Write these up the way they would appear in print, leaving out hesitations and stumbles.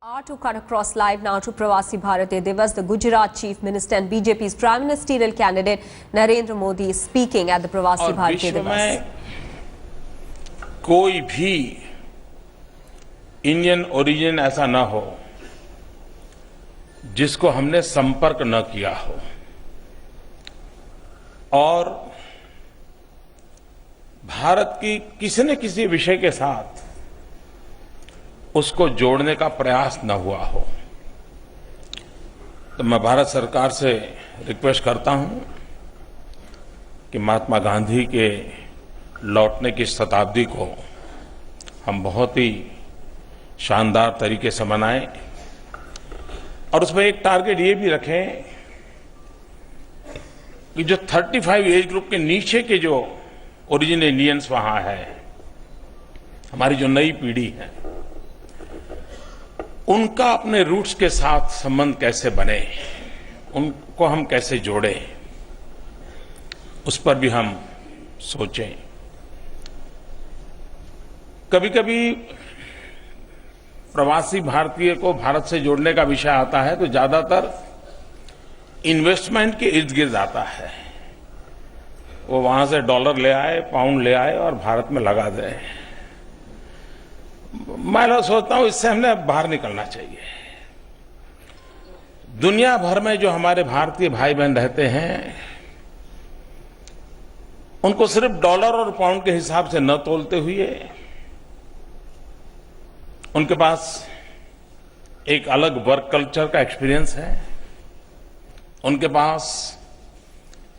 To cut across live now to Pravasi Bharatiya Divas, the Gujarat Chief Minister and BJP's Prime Ministerial candidate Narendra Modi is speaking at the Pravasi Bharatiya Divas. कोई भी Indian origin ऐसा न हो जिसको हमने संपर्क न किया हो और भारत की किसी न किसी विषय के साथ उसको जोड़ने का प्रयास न हुआ हो। तो मैं भारत सरकार से रिक्वेस्ट करता हूं कि महात्मा गांधी के लौटने की शताब्दी को हम बहुत ही शानदार तरीके से मनाएं और उसमें एक टारगेट ये भी रखें कि जो 35 एज ग्रुप के नीचे के जो ओरिजिनल इंडियंस वहां है, हमारी जो नई पीढ़ी है, उनका अपने रूट्स के साथ संबंध कैसे बने, उनको हम कैसे जोड़ें, उस पर भी हम सोचें। कभी कभी प्रवासी भारतीय को भारत से जोड़ने का विषय आता है तो ज्यादातर इन्वेस्टमेंट के इर्द गिर्द आता है। वो वहां से डॉलर ले आए, पाउंड ले आए और भारत में लगा दे। मैं सोचता हूं इससे हमने बाहर निकलना चाहिए। दुनिया भर में जो हमारे भारतीय भाई बहन रहते हैं उनको सिर्फ डॉलर और पाउंड के हिसाब से न तोलते हुए उनके पास एक अलग वर्क कल्चर का एक्सपीरियंस है, उनके पास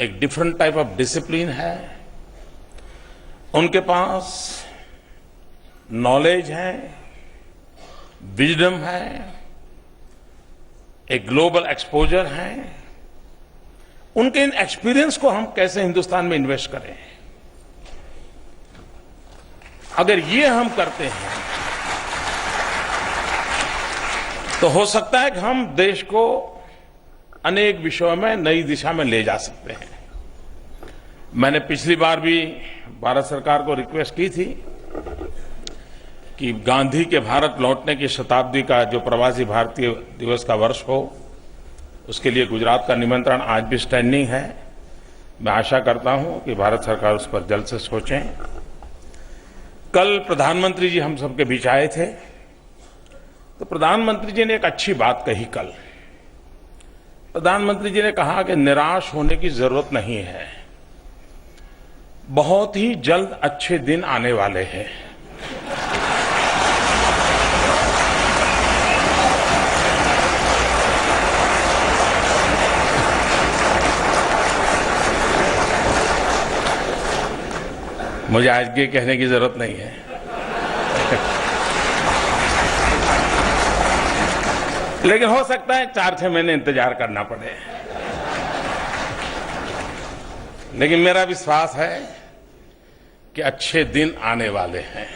एक डिफरेंट टाइप ऑफ डिसिप्लिन है, उनके पास नॉलेज है, विजडम है, एक ग्लोबल एक्सपोजर है। उनके इन एक्सपीरियंस को हम कैसे हिंदुस्तान में इन्वेस्ट करें, अगर ये हम करते हैं तो हो सकता है कि हम देश को अनेक विषयों में नई दिशा में ले जा सकते हैं। मैंने पिछली बार भी भारत सरकार को रिक्वेस्ट की थी कि गांधी के भारत लौटने की शताब्दी का जो प्रवासी भारतीय दिवस का वर्ष हो, उसके लिए गुजरात का निमंत्रण आज भी स्टैंडिंग है। मैं आशा करता हूं कि भारत सरकार उस पर जल्द से सोचें। कल प्रधानमंत्री जी हम सबके बीच आए थे तो प्रधानमंत्री जी ने एक अच्छी बात कही। कल प्रधानमंत्री जी ने कहा कि निराश होने की जरूरत नहीं है, बहुत ही जल्द अच्छे दिन आने वाले हैं। मुझे आज ये कहने की जरूरत नहीं है। लेकिन हो सकता है 4-6 महीने इंतजार करना पड़े, लेकिन मेरा विश्वास है कि अच्छे दिन आने वाले हैं।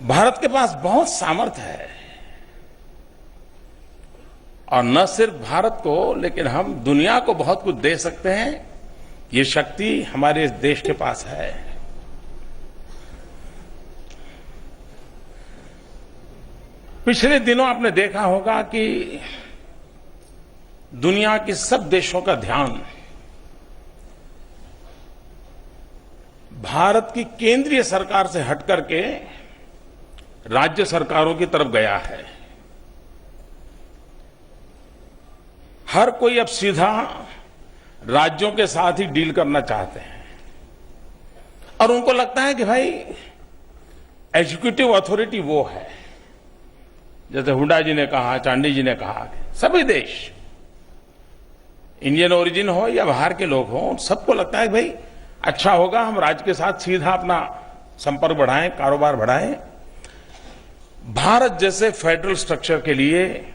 भारत के पास बहुत सामर्थ्य है और न सिर्फ भारत को लेकिन हम दुनिया को बहुत कुछ दे सकते हैं। ये शक्ति हमारे इस देश के पास है। पिछले दिनों आपने देखा होगा कि दुनिया के सब देशों का ध्यान भारत की केंद्रीय सरकार से हटकर के राज्य सरकारों की तरफ गया है। हर कोई अब सीधा राज्यों के साथ ही डील करना चाहते हैं और उनको लगता है कि भाई एग्जीक्यूटिव अथॉरिटी वो है। जैसे हुड्डा जी ने कहा, चांडी जी ने कहा, सभी देश इंडियन ओरिजिन हो या बाहर के लोग हों, सबको लगता है भाई अच्छा होगा हम राज्य के साथ सीधा अपना संपर्क बढ़ाएं, कारोबार बढ़ाएं। भारत जैसे फेडरल स्ट्रक्चर के लिए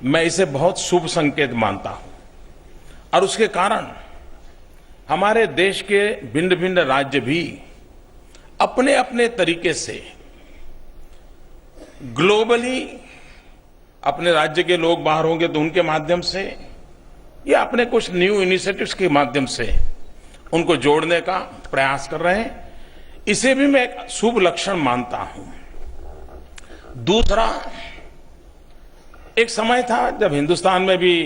मैं इसे बहुत शुभ संकेत मानता हूं और उसके कारण हमारे देश के भिन्न भिन्न राज्य भी अपने अपने तरीके से ग्लोबली अपने राज्य के लोग बाहर होंगे तो उनके माध्यम से या अपने कुछ न्यू इनिशिएटिव्स के माध्यम से उनको जोड़ने का प्रयास कर रहे हैं। इसे भी मैं एक शुभ लक्षण मानता हूं। दूसरा, एक समय था जब हिंदुस्तान में भी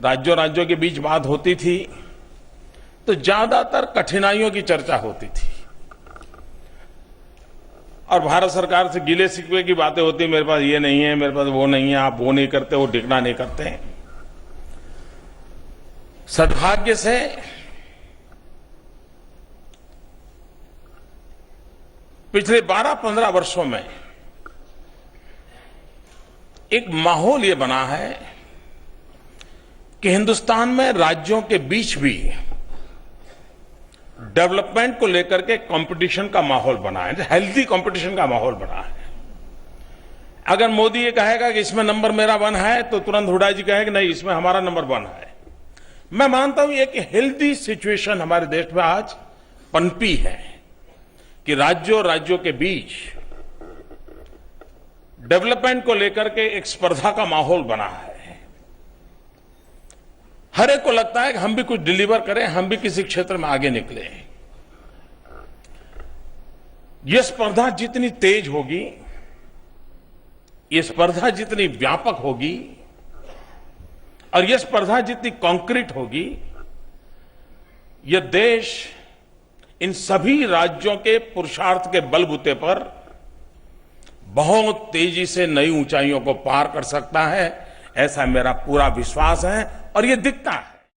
राज्यों के बीच बात होती थी तो ज्यादातर कठिनाइयों की चर्चा होती थी और भारत सरकार से गिले शिकवे की बातें होती, मेरे पास ये नहीं है, मेरे पास वो नहीं है, आप वो नहीं करते, वो टिकना नहीं करते। सद्भाग्य से पिछले 12-15 वर्षों में एक माहौल ये बना है कि हिंदुस्तान में राज्यों के बीच भी डेवलपमेंट को लेकर के कंपटीशन का माहौल बना है, हेल्थी कंपटीशन का माहौल बना है। अगर मोदी ये कहेगा कि इसमें नंबर मेरा 1 है तो तुरंत हुड्डा जी कहेंगे नहीं इसमें हमारा नंबर 1 है। मैं मानता हूं एक हेल्थी सिचुएशन हमारे देश में आज पनपी है कि राज्यों के बीच डेवलपमेंट को लेकर के एक स्पर्धा का माहौल बना है। हर एक को लगता है कि हम भी कुछ डिलीवर करें, हम भी किसी क्षेत्र में आगे निकले। यह स्पर्धा जितनी तेज होगी, यह स्पर्धा जितनी व्यापक होगी और यह स्पर्धा जितनी कॉन्क्रीट होगी, यह देश इन सभी राज्यों के पुरुषार्थ के बलबूते पर बहुत तेजी से नई ऊंचाइयों को पार कर सकता है, ऐसा मेरा पूरा विश्वास है और ये दिखता है।